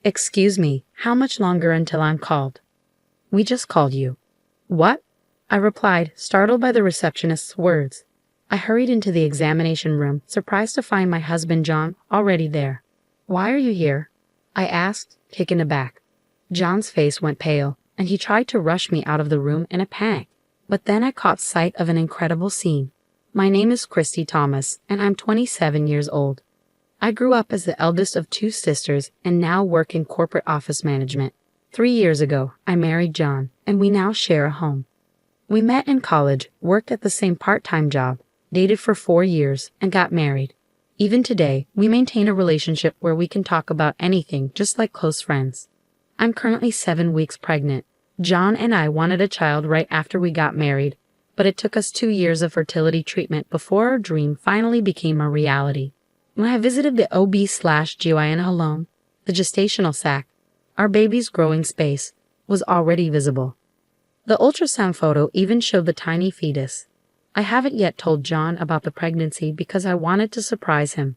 Excuse me, how much longer until I'm called? We just called you. What? I replied, startled by the receptionist's words. I hurried into the examination room, surprised to find my husband John already there. Why are you here? I asked, taken aback. John's face went pale, and he tried to rush me out of the room in a panic. But then I caught sight of an incredible scene. My name is Christy Thomas, and I'm 27 years old. I grew up as the eldest of two sisters and now work in corporate office management. 3 years ago, I married John, and we now share a home. We met in college, worked at the same part-time job, dated for 4 years, and got married. Even today, we maintain a relationship where we can talk about anything just like close friends. I'm currently 7 weeks pregnant. John and I wanted a child right after we got married, but it took us 2 years of fertility treatment before our dream finally became a reality. When I visited the OB-GYN alone, the gestational sac, our baby's growing space, was already visible. The ultrasound photo even showed the tiny fetus. I haven't yet told John about the pregnancy because I wanted to surprise him.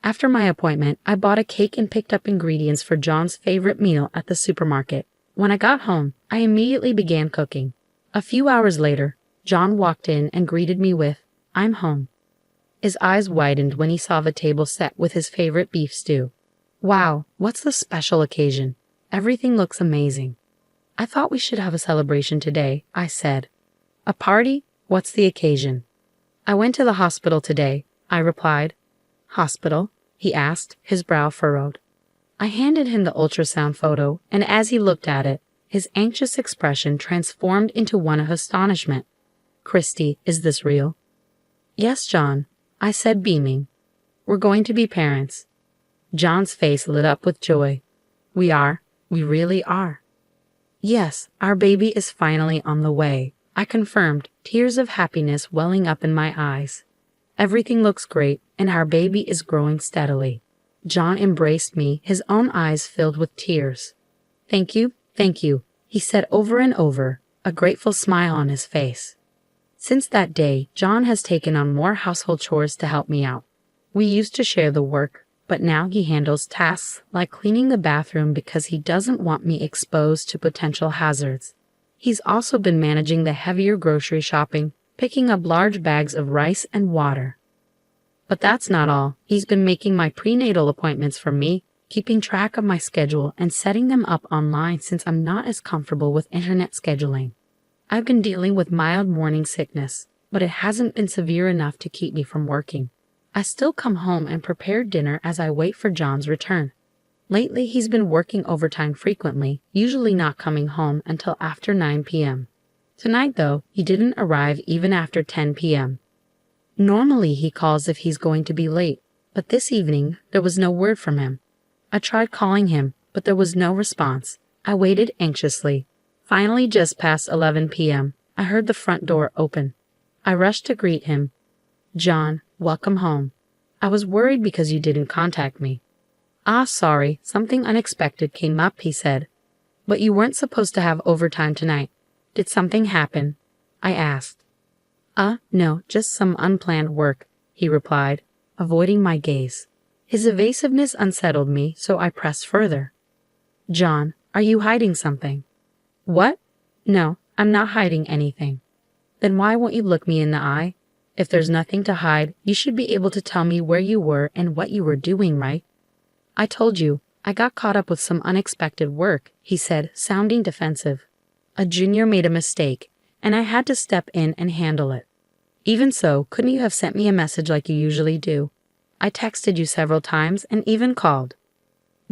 After my appointment, I bought a cake and picked up ingredients for John's favorite meal at the supermarket. When I got home, I immediately began cooking. A few hours later, John walked in and greeted me with, "I'm home." His eyes widened when he saw the table set with his favorite beef stew. Wow, what's the special occasion? Everything looks amazing. I thought we should have a celebration today, I said. A party? What's the occasion? I went to the hospital today, I replied. Hospital? He asked, his brow furrowed. I handed him the ultrasound photo, and as he looked at it, his anxious expression transformed into one of astonishment. Christy, is this real? Yes, John, I said, beaming. We're going to be parents. John's face lit up with joy. We are. We really are. Yes, our baby is finally on the way, I confirmed, tears of happiness welling up in my eyes. Everything looks great, and our baby is growing steadily. John embraced me, his own eyes filled with tears. Thank you, he said over and over, a grateful smile on his face. Since that day, John has taken on more household chores to help me out. We used to share the work, but now he handles tasks like cleaning the bathroom because he doesn't want me exposed to potential hazards. He's also been managing the heavier grocery shopping, picking up large bags of rice and water. But that's not all. He's been making my prenatal appointments for me, keeping track of my schedule and setting them up online since I'm not as comfortable with internet scheduling. I've been dealing with mild morning sickness, but it hasn't been severe enough to keep me from working. I still come home and prepare dinner as I wait for John's return. Lately, he's been working overtime frequently, usually not coming home until after 9 p.m. Tonight, though, he didn't arrive even after 10 p.m. Normally, he calls if he's going to be late, but this evening, there was no word from him. I tried calling him, but there was no response. I waited anxiously. Finally, just past 11 p.m., I heard the front door open. I rushed to greet him. John, welcome home. I was worried because you didn't contact me. Sorry, something unexpected came up, he said. But you weren't supposed to have overtime tonight. Did something happen? I asked. No, just some unplanned work, he replied, avoiding my gaze. His evasiveness unsettled me, so I pressed further. John, are you hiding something? What? No, I'm not hiding anything. Then why won't you look me in the eye? If there's nothing to hide, you should be able to tell me where you were and what you were doing, right? I told you, I got caught up with some unexpected work, he said, sounding defensive. A junior made a mistake, and I had to step in and handle it. Even so, couldn't you have sent me a message like you usually do? I texted you several times and even called.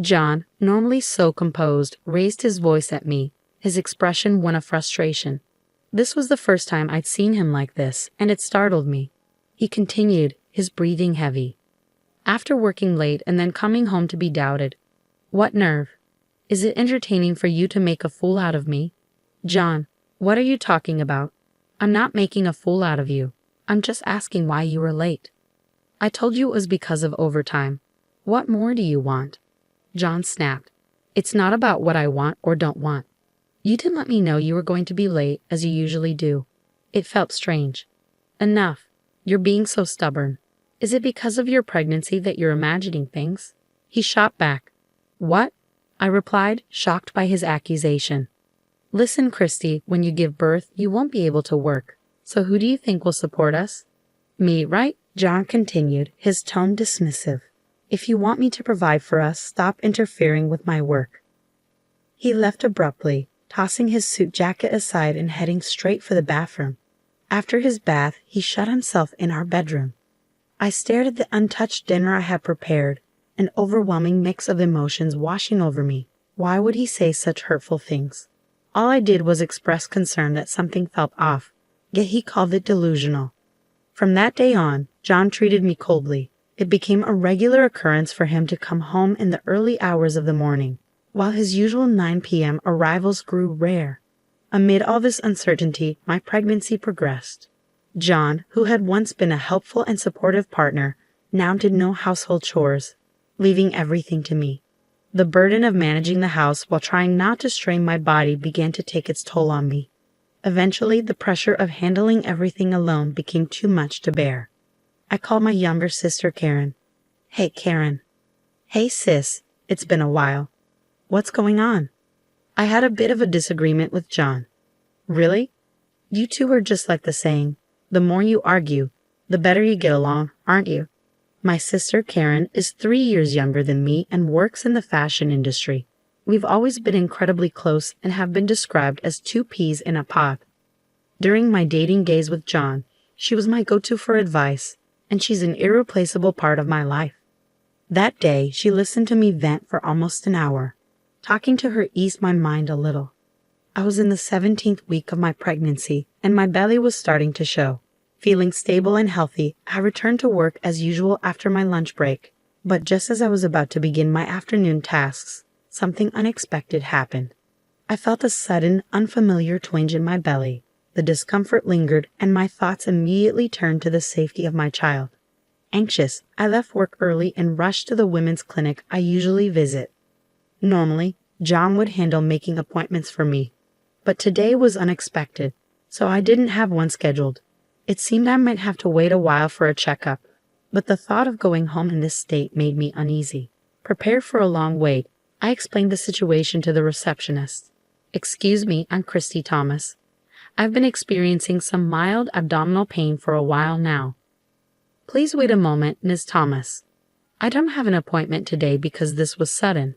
John, normally so composed, raised his voice at me, his expression one of frustration. This was the first time I'd seen him like this, and it startled me. He continued, his breathing heavy. After working late and then coming home to be doubted. What nerve? Is it entertaining for you to make a fool out of me? John, what are you talking about? I'm not making a fool out of you. I'm just asking why you were late. I told you it was because of overtime. What more do you want? John snapped. It's not about what I want or don't want. You didn't let me know you were going to be late as you usually do. It felt strange. Enough. You're being so stubborn. Is it because of your pregnancy that you're imagining things? He shot back. What? I replied, shocked by his accusation. Listen, Christy, when you give birth, you won't be able to work. So who do you think will support us? Me, right? John continued, his tone dismissive. If you want me to provide for us, stop interfering with my work. He left abruptly, tossing his suit jacket aside and heading straight for the bathroom. After his bath, he shut himself in our bedroom. I stared at the untouched dinner I had prepared, an overwhelming mix of emotions washing over me. Why would he say such hurtful things? All I did was express concern that something felt off, yet he called it delusional. From that day on, John treated me coldly. It became a regular occurrence for him to come home in the early hours of the morning, while his usual 9 p.m. arrivals grew rare. Amid all this uncertainty, my pregnancy progressed. John, who had once been a helpful and supportive partner, now did no household chores, leaving everything to me. The burden of managing the house while trying not to strain my body began to take its toll on me. Eventually, the pressure of handling everything alone became too much to bear. I called my younger sister Karen. Hey, Karen. Hey, sis. It's been a while. What's going on? I had a bit of a disagreement with John. Really? You two are just like the saying, the more you argue, the better you get along, aren't you? My sister Karen is 3 years younger than me and works in the fashion industry. We've always been incredibly close and have been described as two peas in a pod. During my dating days with John, she was my go-to for advice, and she's an irreplaceable part of my life. That day, she listened to me vent for almost an hour. Talking to her eased my mind a little. I was in the 17th week of my pregnancy, and my belly was starting to show. Feeling stable and healthy, I returned to work as usual after my lunch break. But just as I was about to begin my afternoon tasks, something unexpected happened. I felt a sudden, unfamiliar twinge in my belly. The discomfort lingered, and my thoughts immediately turned to the safety of my child. Anxious, I left work early and rushed to the women's clinic I usually visit. Normally, John would handle making appointments for me, but today was unexpected, so I didn't have one scheduled. It seemed I might have to wait a while for a checkup, but the thought of going home in this state made me uneasy. Prepared for a long wait, I explained the situation to the receptionist. Excuse me, I'm Christy Thomas. I've been experiencing some mild abdominal pain for a while now. Please wait a moment, Ms. Thomas. I don't have an appointment today because this was sudden.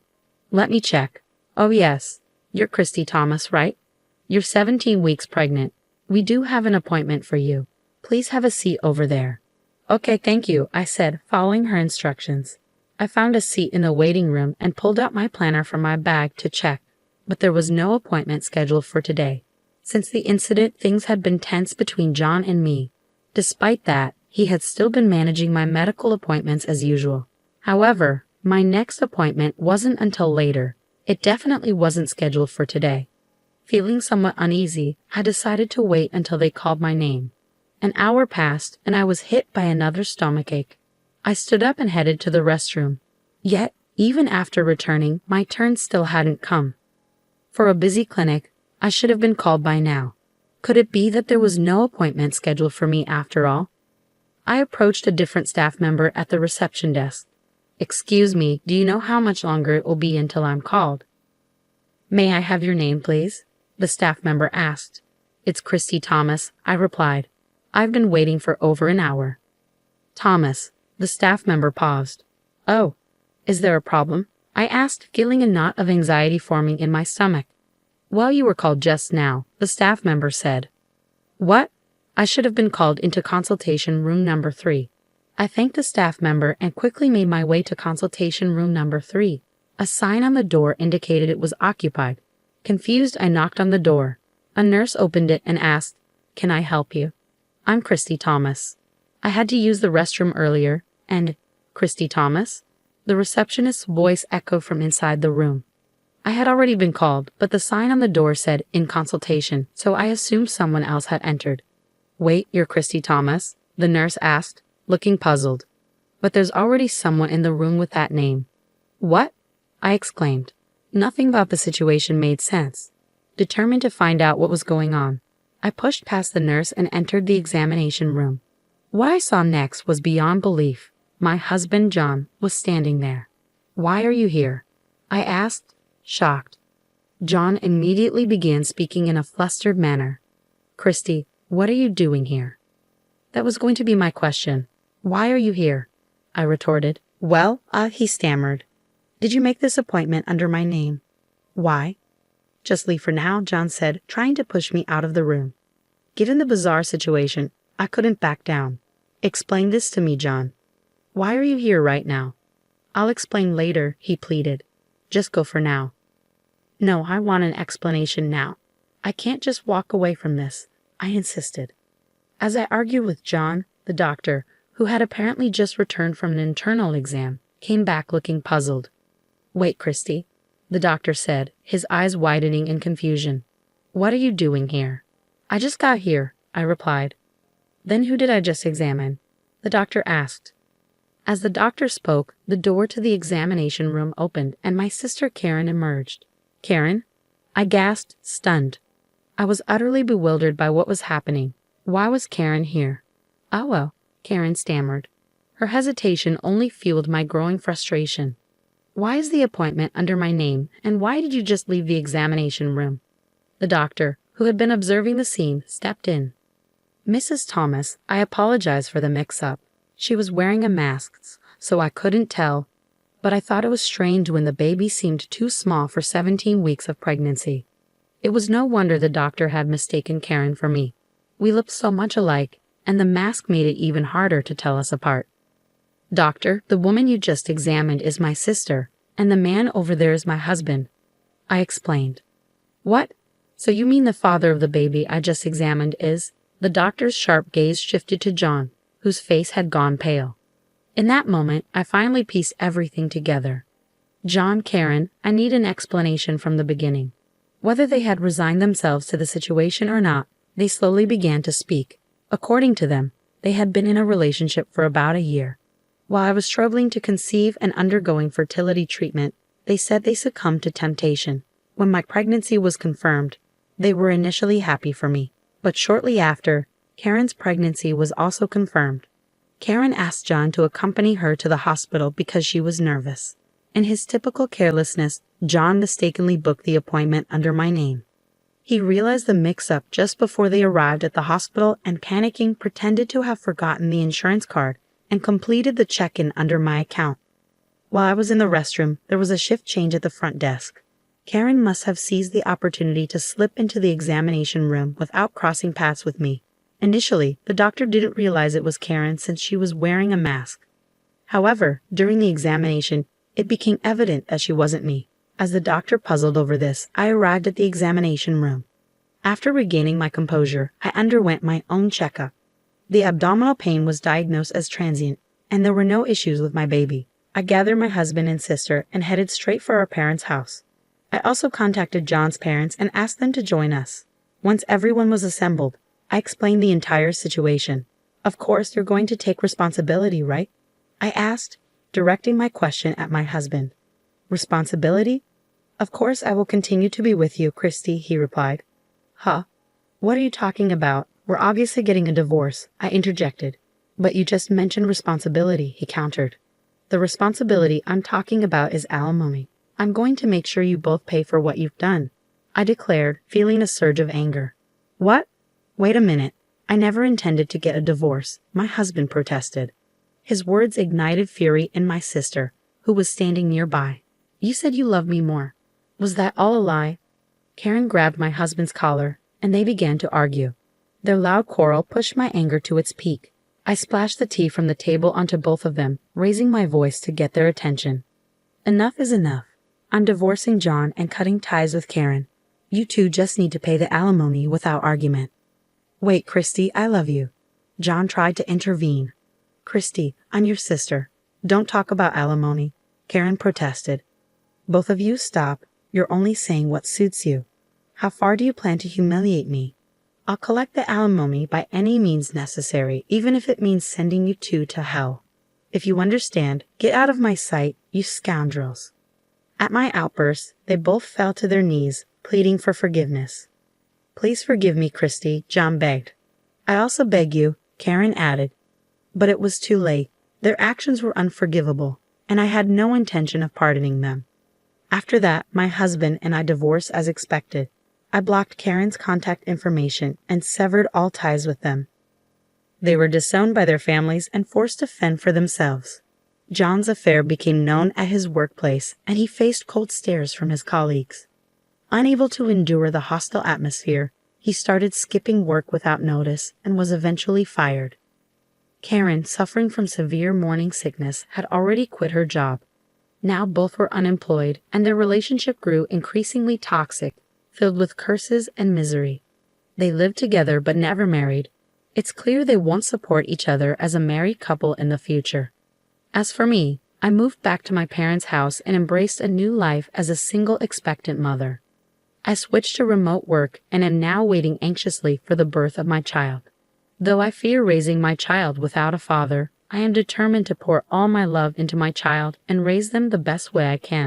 Let me check. Oh yes, you're Christy Thomas, right? You're 17 weeks pregnant. We do have an appointment for you. Please have a seat over there. Okay, thank you, I said, following her instructions. I found a seat in the waiting room and pulled out my planner from my bag to check, but there was no appointment scheduled for today. Since the incident, things had been tense between John and me. Despite that, he had still been managing my medical appointments as usual. However, my next appointment wasn't until later. It definitely wasn't scheduled for today. Feeling somewhat uneasy, I decided to wait until they called my name. An hour passed, and I was hit by another stomachache. I stood up and headed to the restroom. Yet, even after returning, my turn still hadn't come. For a busy clinic, I should have been called by now. Could it be that there was no appointment scheduled for me after all? I approached a different staff member at the reception desk. Excuse me, do you know how much longer it will be until I'm called? May I have your name, please? The staff member asked. It's Christy Thomas, I replied. I've been waiting for over an hour. Thomas, the staff member paused. Oh, is there a problem? I asked, feeling a knot of anxiety forming in my stomach. Well, you were called just now, the staff member said. What? I should have been called into consultation room number 3. I thanked the staff member and quickly made my way to consultation room number 3. A sign on the door indicated it was occupied. Confused, I knocked on the door. A nurse opened it and asked, "Can I help you?" I'm Christy Thomas. I had to use the restroom earlier, and Christy Thomas? The receptionist's voice echoed from inside the room. I had already been called, but the sign on the door said, "In consultation," so I assumed someone else had entered. Wait, you're Christy Thomas? The nurse asked, looking puzzled. But there's already someone in the room with that name. What? I exclaimed. Nothing about the situation made sense. Determined to find out what was going on, I pushed past the nurse and entered the examination room. What I saw next was beyond belief. My husband, John, was standing there. Why are you here? I asked, shocked. John immediately began speaking in a flustered manner. "Christy, what are you doing here?" "That was going to be my question. Why are you here?" I retorted. "Well, he stammered. "Did you make this appointment under my name?" "Why?" "Just leave for now," John said, trying to push me out of the room. Given the bizarre situation, I couldn't back down. "Explain this to me, John. Why are you here right now?" "I'll explain later," he pleaded. "Just go for now." "No, I want an explanation now. I can't just walk away from this," I insisted. As I argued with John, the doctor, who had apparently just returned from an internal exam, came back looking puzzled. "Wait, Christy," the doctor said, his eyes widening in confusion. "What are you doing here?" "I just got here," I replied. "Then who did I just examine?" the doctor asked. As the doctor spoke, the door to the examination room opened and my sister Karen emerged. "Karen?" I gasped, stunned. I was utterly bewildered by what was happening. Why was Karen here? "Oh well," Karen stammered. Her hesitation only fueled my growing frustration. "Why is the appointment under my name, and why did you just leave the examination room?" The doctor, who had been observing the scene, stepped in. "Mrs. Thomas, I apologize for the mix-up. She was wearing a mask, so I couldn't tell, but I thought it was strange when the baby seemed too small for 17 weeks of pregnancy." It was no wonder the doctor had mistaken Karen for me. We looked so much alike, and the mask made it even harder to tell us apart. "Doctor, the woman you just examined is my sister, and the man over there is my husband," I explained. "What? So you mean the father of the baby I just examined is?" The doctor's sharp gaze shifted to John, whose face had gone pale. In that moment, I finally pieced everything together. "John, Karen, I need an explanation from the beginning." Whether they had resigned themselves to the situation or not, they slowly began to speak. According to them, they had been in a relationship for about a year. While I was struggling to conceive and undergoing fertility treatment, they said they succumbed to temptation. When my pregnancy was confirmed, they were initially happy for me. But shortly after, Karen's pregnancy was also confirmed. Karen asked John to accompany her to the hospital because she was nervous. In his typical carelessness, John mistakenly booked the appointment under my name. He realized the mix-up just before they arrived at the hospital and, panicking, pretended to have forgotten the insurance card and completed the check-in under my account. While I was in the restroom, there was a shift change at the front desk. Karen must have seized the opportunity to slip into the examination room without crossing paths with me. Initially, the doctor didn't realize it was Karen since she was wearing a mask. However, during the examination, it became evident that she wasn't me. As the doctor puzzled over this, I arrived at the examination room. After regaining my composure, I underwent my own checkup. The abdominal pain was diagnosed as transient, and there were no issues with my baby. I gathered my husband and sister and headed straight for our parents' house. I also contacted John's parents and asked them to join us. Once everyone was assembled, I explained the entire situation. "Of course, you're going to take responsibility, right?" I asked, directing my question at my husband. "Responsibility? Of course I will continue to be with you, Christy," he replied. "Huh? What are you talking about? We're obviously getting a divorce," I interjected. "But you just mentioned responsibility," he countered. "The responsibility I'm talking about is alimony. I'm going to make sure you both pay for what you've done," I declared, feeling a surge of anger. "What? Wait a minute. I never intended to get a divorce," my husband protested. His words ignited fury in my sister, who was standing nearby. "You said you loved me more. Was that all a lie?" Karen grabbed my husband's collar, and they began to argue. Their loud quarrel pushed my anger to its peak. I splashed the tea from the table onto both of them, raising my voice to get their attention. "Enough is enough. I'm divorcing John and cutting ties with Karen. You two just need to pay the alimony without argument." "Wait, Christy, I love you." John tried to intervene. "Christy, I'm your sister. Don't talk about alimony," Karen protested. "Both of you stop. You're only saying what suits you. How far do you plan to humiliate me?" "I'll collect the alimony by any means necessary, even if it means sending you two to hell. If you understand, get out of my sight, you scoundrels." At my outburst, they both fell to their knees, pleading for forgiveness. "Please forgive me, Christy," John begged. "I also beg you," Karen added. But it was too late. Their actions were unforgivable, and I had no intention of pardoning them. After that, my husband and I divorced as expected. I blocked Karen's contact information and severed all ties with them. They were disowned by their families and forced to fend for themselves. John's affair became known at his workplace, and he faced cold stares from his colleagues. Unable to endure the hostile atmosphere, he started skipping work without notice and was eventually fired. Karen, suffering from severe morning sickness, had already quit her job. Now both were unemployed, and their relationship grew increasingly toxic, filled with curses and misery. They lived together but never married. It's clear they won't support each other as a married couple in the future. As for me, I moved back to my parents' house and embraced a new life as a single expectant mother. I switched to remote work and am now waiting anxiously for the birth of my child. Though I fear raising my child without a father, I am determined to pour all my love into my child and raise them the best way I can.